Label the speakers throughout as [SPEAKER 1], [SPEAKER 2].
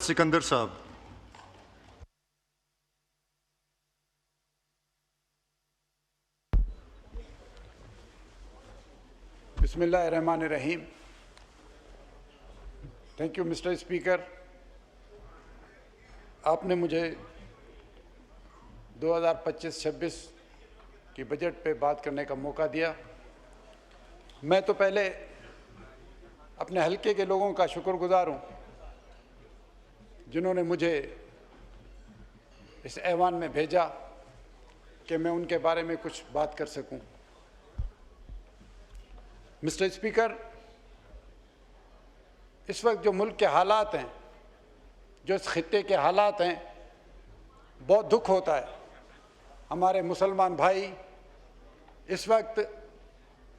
[SPEAKER 1] सिकंदर साहब।
[SPEAKER 2] बिस्मिल्लाहिर्रहमानिर्रहीम। Thank you mister speaker. आपने मुझे 2025-26 की बजट पे बात करने का मौका दिया। मैं तो पहले अपने हलके के लोगों का शुक्रगुजार हूँ जिन्होंने मुझे इस ऐवान में भेजा कि मैं उनके बारे में कुछ बात कर सकूं। मिस्टर स्पीकर, इस वक्त जो मुल्क के हालात हैं, जो इस खित्ते के हालात हैं, बहुत दुख होता है। हमारे मुसलमान भाई इस वक्त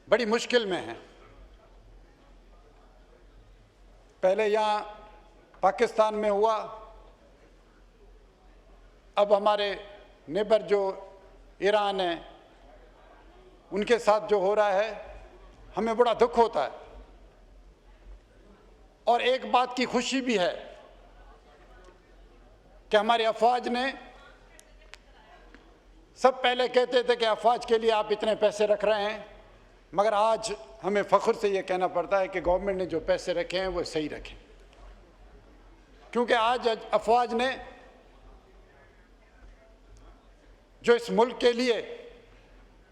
[SPEAKER 2] बड़ी मुश्किल में हैं। पहले यहाँ पाकिस्तान में हुआ, अब हमारे नेबर जो ईरान है उनके साथ जो हो रहा है, हमें बड़ा दुख होता है। और एक बात की खुशी भी है कि हमारी अफवाज ने, सब पहले कहते थे कि अफवाज के लिए आप इतने पैसे रख रहे हैं, मगर आज हमें फ़ख्र से ये कहना पड़ता है कि गवर्नमेंट ने जो पैसे रखे हैं वो सही रखे, क्योंकि आज अफवाज ने जो इस मुल्क के लिए,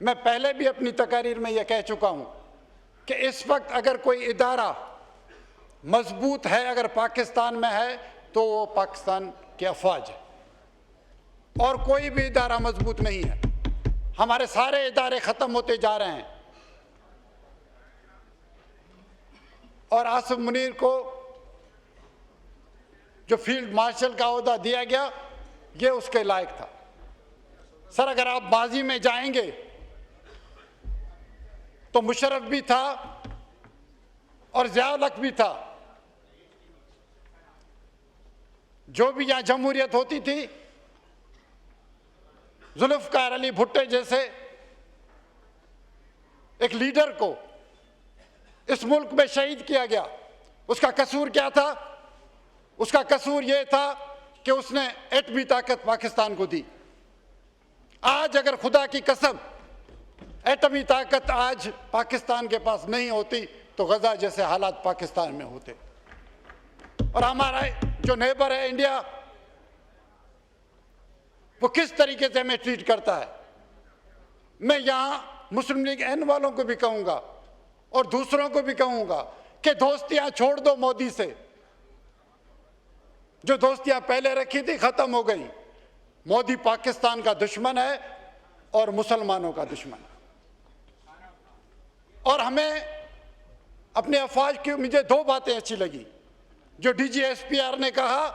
[SPEAKER 2] मैं पहले भी अपनी तकारीर में यह कह चुका हूँ कि इस वक्त अगर कोई इदारा मजबूत है, अगर पाकिस्तान में है, तो वो पाकिस्तान की अफवाज है, और कोई भी इदारा मजबूत नहीं है। हमारे सारे इदारे ख़त्म होते जा रहे हैं। और आसिफ मुनीर को जो फील्ड मार्शल का ओहदा दिया गया, ये उसके लायक था। सर, अगर आप बाजी में जाएंगे तो मुशर्रफ भी था और ज़िया-उल-हक भी था। जो भी यहाँ जमहूरियत होती थी, जुल्फ़िकार अली भुट्टो जैसे एक लीडर को इस मुल्क में शहीद किया गया। उसका कसूर क्या था? उसका कसूर यह था कि उसने एटमी ताकत पाकिस्तान को दी। आज अगर खुदा की कसम एटमी ताकत आज पाकिस्तान के पास नहीं होती तो गजा जैसे हालात पाकिस्तान में होते। और हमारा जो नेबर है इंडिया, वो किस तरीके से हमें ट्रीट करता है। मैं यहाँ मुस्लिम लीग एन वालों को भी कहूँगा और दूसरों को भी कहूँगा कि दोस्तियाँ छोड़ दो मोदी से। जो दोस्तियाँ पहले रखी थी ख़त्म हो गई। मोदी पाकिस्तान का दुश्मन है और मुसलमानों का दुश्मन है। और हमें अपने अफवाज की, मुझे दो बातें अच्छी लगी। जो DGSPR ने कहा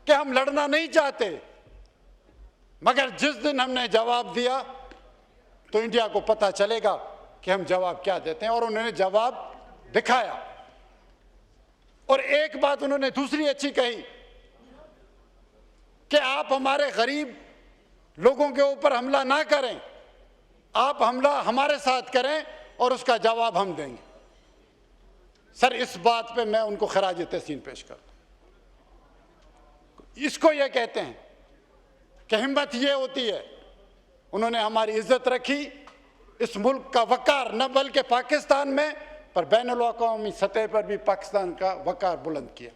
[SPEAKER 2] कि हम लड़ना नहीं चाहते, मगर जिस दिन हमने जवाब दिया तो इंडिया को पता चलेगा कि हम जवाब क्या देते हैं, और उन्होंने जवाब दिखाया। और एक बात उन्होंने दूसरी अच्छी कही कि आप हमारे गरीब लोगों के ऊपर हमला ना करें, आप हमला हमारे साथ करें और उसका जवाब हम देंगे। सर, इस बात पे मैं उनको खराज तहसीन पेश करता हूं। इसको ये कहते हैं कि हिम्मत ये होती है। उन्होंने हमारी इज्जत रखी, इस मुल्क का वकार, न बल्कि पाकिस्तान में पर बैनुल-अक़वामी सतह पर भी पाकिस्तान का वकार बुलंद किया।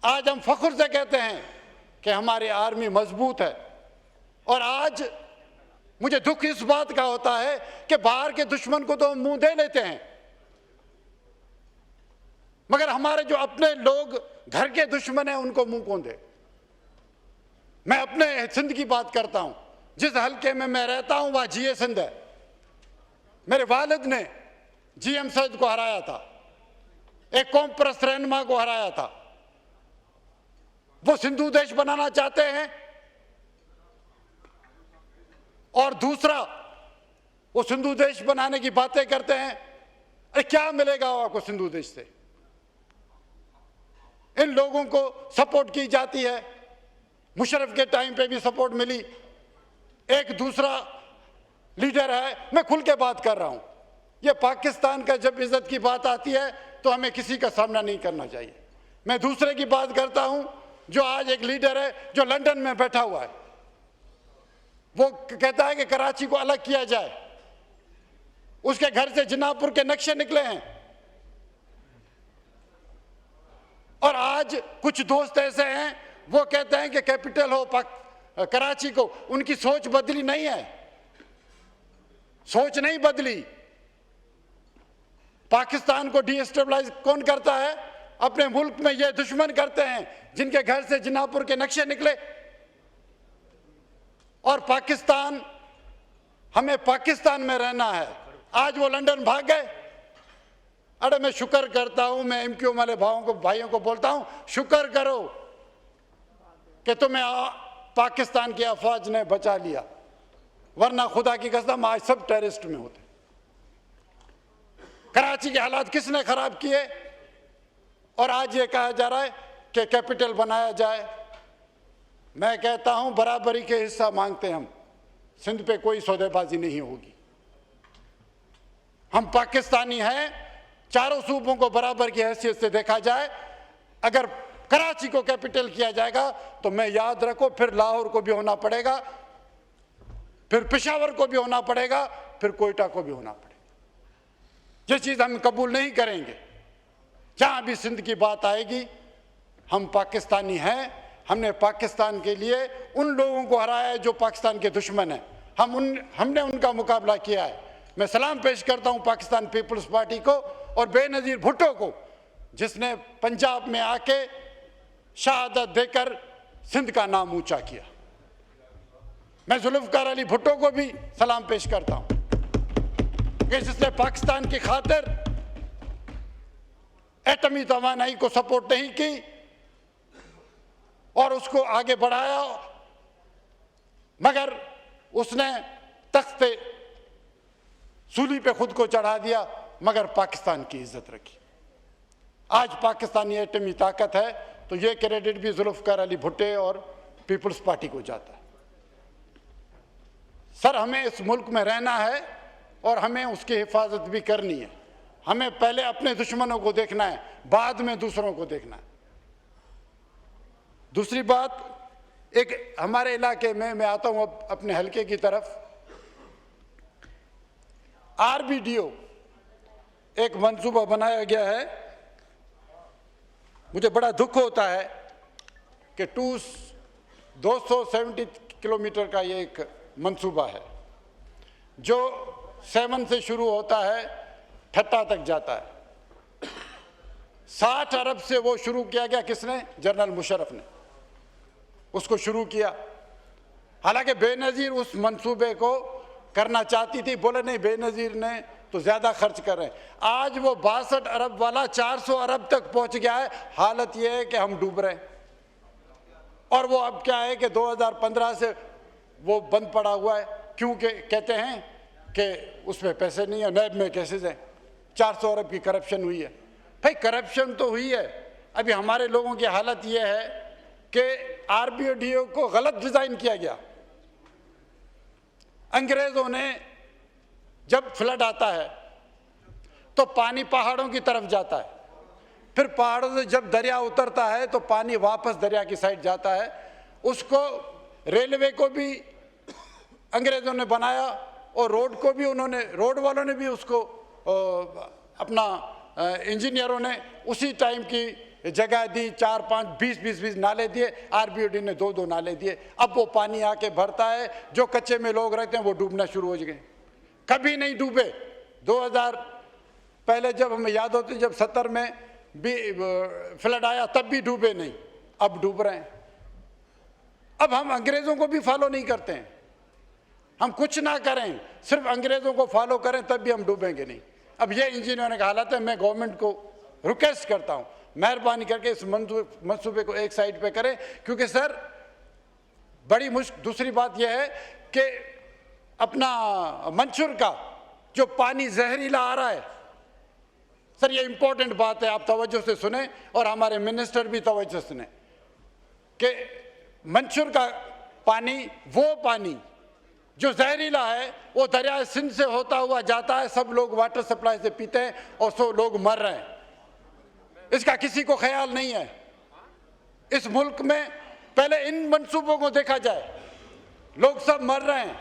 [SPEAKER 2] आज हम फख्र से कहते हैं कि हमारी आर्मी मजबूत है। और आज मुझे दुख इस बात का होता है कि बाहर के दुश्मन को तो हम मुंह दे लेते हैं, मगर हमारे जो अपने लोग घर के दुश्मन हैं उनको मुंह कौन दे। मैं अपने सिंध की बात करता हूं। जिस हल्के में मैं रहता हूं वह GA सिंध है। मेरे वालिद ने GM सैयद को हराया था, एक कौम परस्त रहनुमा को हराया था। वो सिंधु देश बनाना चाहते हैं, और दूसरा वो सिंधु देश बनाने की बातें करते हैं। अरे क्या मिलेगा आपको सिंधु देश से? इन लोगों को सपोर्ट की जाती है। मुशर्रफ के टाइम पे भी सपोर्ट मिली। एक दूसरा लीडर है, मैं खुल के बात कर रहा हूं, ये पाकिस्तान का जब इज्जत की बात आती है तो हमें किसी का सामना नहीं करना चाहिए। मैं दूसरे की बात करता हूं जो आज एक लीडर है जो लंदन में बैठा हुआ है, वो कहता है कि कराची को अलग किया जाए। उसके घर से जिनापुर के नक्शे निकले हैं। और आज कुछ दोस्त ऐसे हैं वो कहते हैं कि कैपिटल हो कराची को। उनकी सोच बदली नहीं है, सोच नहीं बदली। पाकिस्तान को डिस्टेबलाइज कौन करता है? अपने मुल्क में ये दुश्मन करते हैं जिनके घर से जिनापुर के नक्शे निकले। और पाकिस्तान, हमें पाकिस्तान में रहना है। आज वो लंदन भाग गए। अरे मैं शुक्र करता हूं, मैं एमक्यू वाले भाइयों को बोलता हूं, शुक्र करो कि तुम्हें पाकिस्तान की अफवाज ने बचा लिया, वरना खुदा की कसम आज सब टेररिस्ट में होते। कराची के हालात किसने खराब किए? और आज ये कहा जा रहा है कि कैपिटल बनाया जाए। मैं कहता हूं बराबरी के हिस्सा मांगते हैं हम। सिंध पे कोई सौदेबाजी नहीं होगी। हम पाकिस्तानी हैं, चारों सूबों को बराबर की हैसियत से देखा जाए। अगर कराची को कैपिटल किया जाएगा तो मैं याद रखो फिर लाहौर को भी होना पड़ेगा, फिर पेशावर को भी होना पड़ेगा, फिर कोयटा को भी होना पड़ेगा। ये चीज हम कबूल नहीं करेंगे। जहां भी सिंध की बात आएगी, हम पाकिस्तानी हैं। हमने पाकिस्तान के लिए उन लोगों को हराया है जो पाकिस्तान के दुश्मन हैं। हमने उनका मुकाबला किया है। मैं सलाम पेश करता हूं पाकिस्तान पीपल्स पार्टी को और बेनजीर भुट्टो को, जिसने पंजाब में आके शहादत देकर सिंध का नाम ऊंचा किया। मैं जुल्फकार अली भुट्टो को भी सलाम पेश करता हूं कि जिसने पाकिस्तान की खातिर एटमी तवानाई को सपोर्ट नहीं की और उसको आगे बढ़ाया, मगर उसने तख्ते सूली पे खुद को चढ़ा दिया, मगर पाकिस्तान की इज्जत रखी। आज पाकिस्तानी एटमी ताकत है, तो ये क्रेडिट भी जुल्फकार अली भुट्टो और पीपल्स पार्टी को जाता है। सर, हमें इस मुल्क में रहना है और हमें उसकी हिफाजत भी करनी है। हमें पहले अपने दुश्मनों को देखना है, बाद में दूसरों को देखना है। दूसरी बात, एक हमारे इलाके में, मैं आता हूं अब अपने हलके की तरफ, आरबीडीओ एक मंसूबा बनाया गया है। मुझे बड़ा दुख होता है कि 270 किलोमीटर का ये एक मंसूबा है जो 7 से शुरू होता है, ठट्टा तक जाता है। 60 अरब से वो शुरू किया गया। किसने? जनरल मुशर्रफ ने उसको शुरू किया। हालांकि बेनजीर उस मंसूबे को करना चाहती थी, बोले नहीं, बेनजीर ने तो ज्यादा खर्च कर रहे हैं। आज वो 62 अरब वाला 400 अरब तक पहुंच गया है। हालत ये है कि हम डूब रहे हैं। और वो अब क्या है कि 2015 से वो बंद पड़ा हुआ है, क्योंकि कहते हैं कि उसमें पैसे नहीं है, नैब में कैसे जाए। 400 अरब की करप्शन हुई है। भाई करप्शन तो हुई है। अभी हमारे लोगों की हालत ये है कि आरबीडीओ को गलत डिजाइन किया गया। अंग्रेजों ने, जब फ्लड आता है तो पानी पहाड़ों की तरफ जाता है, फिर पहाड़ों से जब दरिया उतरता है तो पानी वापस दरिया की साइड जाता है। उसको रेलवे को भी अंग्रेजों ने बनाया और रोड को भी उन्होंने, रोड वालों ने भी उसको अपना इंजीनियरों ने उसी टाइम की जगह दी। 4, 5, 20 नाले दिए। आरबीडीओ ने 2 नाले दिए। अब वो पानी आके भरता है, जो कच्चे में लोग रहते हैं वो डूबना शुरू हो गए। कभी नहीं डूबे। 2000 पहले जब हमें याद होती, जब 70 में भी फ्लड आया तब भी डूबे नहीं, अब डूब रहे हैं। अब हम अंग्रेजों को भी फॉलो नहीं करते हैं। हम कुछ ना करें, सिर्फ अंग्रेजों को फॉलो करें, तब भी हम डूबेंगे नहीं। अब ये इंजीनियरों की हालत है। मैं गवर्नमेंट को रिक्वेस्ट करता हूं, मेहरबानी करके इस मंसूबे को एक साइड पे करें, क्योंकि सर बड़ी मुश्किल। दूसरी बात यह है कि अपना मंसूर का जो पानी जहरीला आ रहा है, सर ये इंपॉर्टेंट बात है, आप तवज्जो से सुने और हमारे मिनिस्टर भी तवज्जो से सुने कि मंसूर का पानी, वो पानी जो जहरीला है, वो दरिया सिंध से होता हुआ जाता है। सब लोग वाटर सप्लाई से पीते हैं और 100 लोग मर रहे हैं। इसका किसी को ख्याल नहीं है। इस मुल्क में पहले इन मंसूबों को देखा जाए। लोग सब मर रहे हैं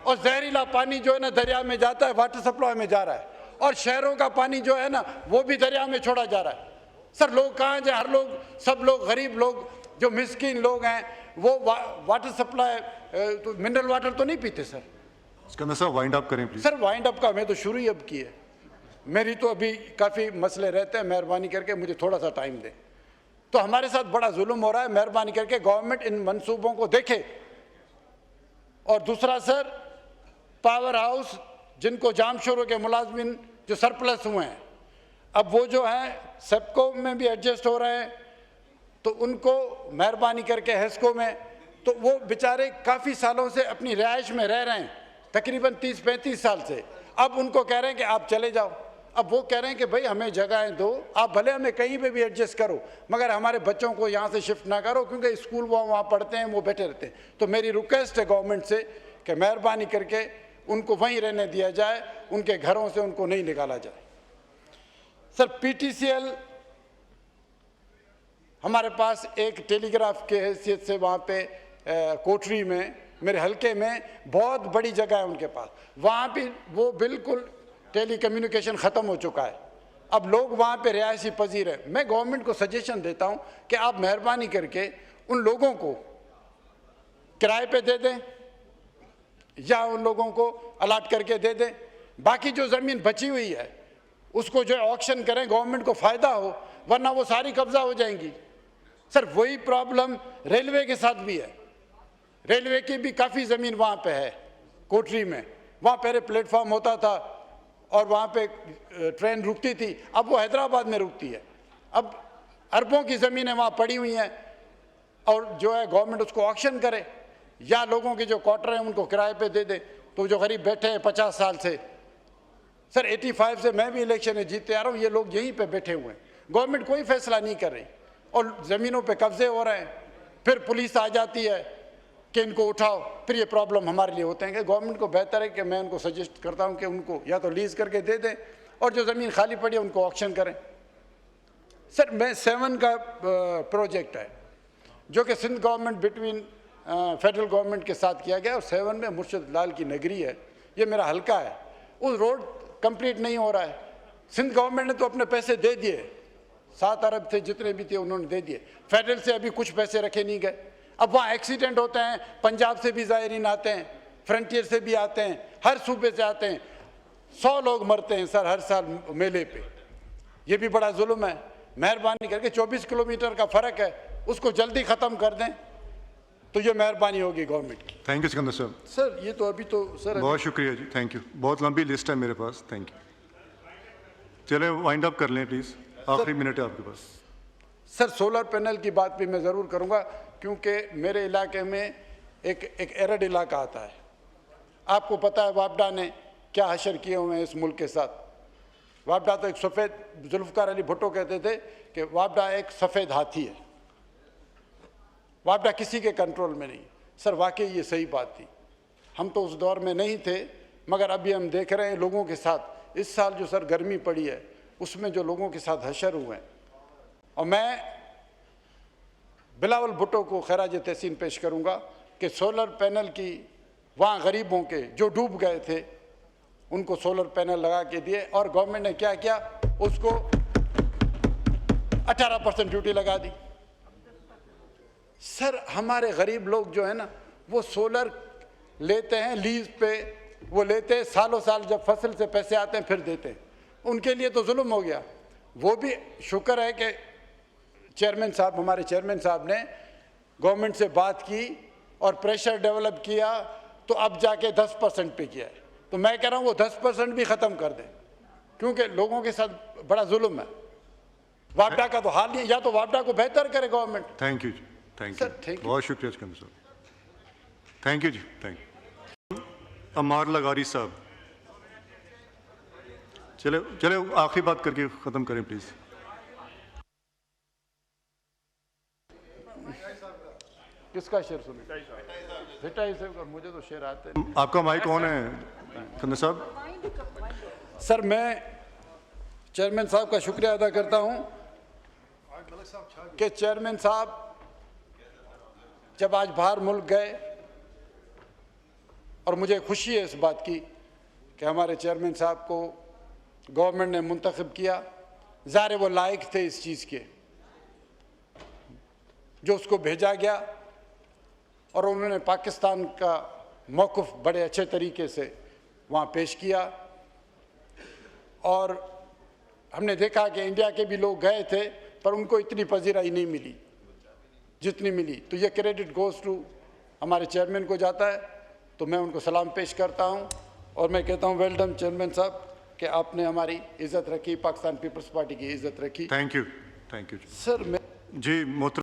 [SPEAKER 2] और जहरीला पानी जो है ना दरिया में जाता है, वाटर सप्लाई में जा रहा है, और शहरों का पानी जो है ना वो भी दरिया में छोड़ा जा रहा है। सर लोग कहाँ जाए? हर लोग, सब लोग, गरीब लोग, जो मिस्कीन लोग हैं वो वाटर सप्लाई तो मिनरल वाटर तो नहीं पीते सर।
[SPEAKER 1] सिकंदर साहब वाइंड अप करें प्लीज।
[SPEAKER 2] सर वाइंड अप का मैं तो शुरू ही अब की है, मेरी तो अभी काफ़ी मसले रहते हैं, मेहरबानी करके मुझे थोड़ा सा टाइम दें। तो हमारे साथ बड़ा जुल्म हो रहा है, मेहरबानी करके गवर्नमेंट इन मंसूबों को देखे। और दूसरा सर, पावर हाउस जिनको जामशोरों के मुलाजमिन जो सरप्लस हुए हैं, अब वो जो हैं सेप्को में भी एडजस्ट हो रहे हैं, तो उनको मेहरबानी करके हेस्को में, तो वो बेचारे काफ़ी सालों से अपनी रिहाइश में रह रहे हैं, तकरीबन 30-35 साल से। अब उनको कह रहे हैं कि आप चले जाओ। अब वो कह रहे हैं कि भाई हमें जगहें दो, आप भले हमें कहीं पे भी एडजस्ट करो, मगर हमारे बच्चों को यहाँ से शिफ्ट ना करो, क्योंकि स्कूल वो वहाँ पढ़ते हैं, वो बैठे रहते हैं। तो मेरी रिक्वेस्ट है गवर्नमेंट से कि मेहरबानी करके उनको वहीं रहने दिया जाए, उनके घरों से उनको नहीं निकाला जाए। सर PTCL हमारे पास एक टेलीग्राफ के हैसियत से वहाँ पे कोठरी में, मेरे हलके में बहुत बड़ी जगह है उनके पास, वहाँ भी वो बिल्कुल टेली कम्युनिकेशन ख़त्म हो चुका है। अब लोग वहाँ पे रिहायशी पजीर है। मैं गवर्नमेंट को सजेशन देता हूँ कि आप मेहरबानी करके उन लोगों को किराए पे दे दें या उन लोगों को अलाट करके दे दें। बाकी जो ज़मीन बची हुई है उसको जो ऑक्शन करें, गवर्नमेंट को फ़ायदा हो, वरना वो सारी कब्ज़ा हो जाएंगी। सर वही प्रॉब्लम रेलवे के साथ भी है। रेलवे की भी काफ़ी ज़मीन वहाँ पे है कोठरी में, वहाँ पहले प्लेटफॉर्म होता था और वहाँ पे ट्रेन रुकती थी, अब वो हैदराबाद में रुकती है। अब अरबों की ज़मीनें वहाँ पड़ी हुई हैं और जो है गवर्नमेंट उसको ऑक्शन करे या लोगों के जो क्वार्टर हैं उनको किराए पे दे दे। तो जो गरीब बैठे हैं 50 साल से, सर 85 से मैं भी इलेक्शन में जीतते आ रहा हूँ, ये लोग यहीं पे बैठे हुए हैं, गवर्नमेंट कोई फैसला नहीं कर रही और ज़मीनों पे कब्जे हो रहे हैं। फिर पुलिस आ जाती है कि इनको उठाओ, फिर ये प्रॉब्लम हमारे लिए होते हैं। कि गवर्नमेंट को बेहतर है कि मैं उनको सजेस्ट करता हूँ कि उनको या तो लीज़ करके दे दें और जो ज़मीन खाली पड़ी है उनको ऑक्शन करें। सर मैं 7 का प्रोजेक्ट है जो कि Sindh government between federal government के साथ किया गया, और 7 में मुर्शिद लाल की नगरी है, ये मेरा हलका है, उस रोड कंप्लीट नहीं हो रहा है। सिंध गवर्नमेंट ने तो अपने पैसे दे दिए, 7 अरब थे जितने भी थे उन्होंने दे दिए, फेडरल से अभी कुछ पैसे रखे नहीं गए। अब वहाँ एक्सीडेंट होते हैं, पंजाब से भी ज़ायरीन आते हैं, फ्रंटियर से भी आते हैं, हर सूबे से आते हैं, 100 लोग मरते हैं सर हर साल मेले पे। ये भी बड़ा जुल्म है। मेहरबानी करके 24 किलोमीटर का फ़र्क है, उसको जल्दी ख़त्म कर दें तो ये मेहरबानी होगी गवर्नमेंट की।
[SPEAKER 1] थैंक यू सिकंदर साहब।
[SPEAKER 2] सर ये तो अभी तो सर
[SPEAKER 1] बहुत शुक्रिया जी, थैंक यू। बहुत लंबी लिस्ट है मेरे पास, थैंक यू। चले वाइंड अप कर लें प्लीज़, आखिरी मिनट है आपके पास।
[SPEAKER 2] सर सोलर पैनल की बात भी मैं ज़रूर करूँगा, क्योंकि मेरे इलाके में एक एरड इलाका आता है। आपको पता है वापडा ने क्या हशर किए हुए हैं इस मुल्क के साथ। वापडा तो एक सफ़ेद, जुल्फ़कार अली भुट्टो कहते थे कि वापडा एक सफ़ेद हाथी है, वापडा किसी के कंट्रोल में नहीं। सर वाकई ये सही बात थी, हम तो उस दौर में नहीं थे, मगर अभी हम देख रहे हैं लोगों के साथ इस साल जो सर गर्मी पड़ी है उसमें जो लोगों के साथ हशर हुए हैं। और मैं बिलावल भुट्टो को खैराज तहसीन पेश करूँगा कि सोलर पैनल की वहाँ गरीबों के जो डूब गए थे उनको सोलर पैनल लगा के दिए, और गवर्नमेंट ने क्या किया, उसको 18% ड्यूटी लगा दी। सर हमारे गरीब लोग जो है ना वो सोलर लेते हैं लीज पे, वो लेते हैं सालों साल, जब फसल से पैसे आते हैं फिर देते हैं, उनके लिए तो जुल्म हो गया। वो भी शुक्र है कि चेयरमैन साहब, हमारे चेयरमैन साहब ने गवर्नमेंट से बात की और प्रेशर डेवलप किया, तो अब जाके 10% पे किया है। तो मैं कह रहा हूँ वो 10% भी ख़त्म कर दें, क्योंकि लोगों के साथ बड़ा जुल्म है। वापडा का तो हाल नहीं, या तो वापडा को बेहतर करे government.
[SPEAKER 1] Thank you ji, thank you, बहुत शुक्रिया सिकंदर साहब, thank you ji, thank you. Ammar लगारी साहब, चले चले आखिरी बात करके ख़त्म करें प्लीज़।
[SPEAKER 2] किसका शेर सुने? मुझे तो शेर आते हैं।
[SPEAKER 1] आपका माइक ऑन है खंदर साहब।
[SPEAKER 2] सर मैं चेयरमैन साहब का शुक्रिया अदा करता हूं कि चेयरमैन साहब जब आज बाहर मुल्क गए, और मुझे खुशी है इस बात की कि हमारे चेयरमैन साहब को गवर्नमेंट ने मुंतखब किया। ज़ाहिर वो लायक थे इस चीज़ के, जो उसको भेजा गया, और उन्होंने पाकिस्तान का मौक़िफ़ बड़े अच्छे तरीके से वहाँ पेश किया। और हमने देखा कि इंडिया के भी लोग गए थे, पर उनको इतनी पजीराई नहीं मिली जितनी मिली। तो ये क्रेडिट गोज़ टू हमारे चेयरमैन को जाता है, तो मैं उनको सलाम पेश करता हूँ। और मैं कहता हूँ वेल डन चेयरमैन साहब कि आपने हमारी इज़्ज़त रखी, पाकिस्तान पीपल्स पार्टी की इज़्ज़त रखी।
[SPEAKER 1] Thank you.
[SPEAKER 2] सर मैं
[SPEAKER 1] जी मोहतरम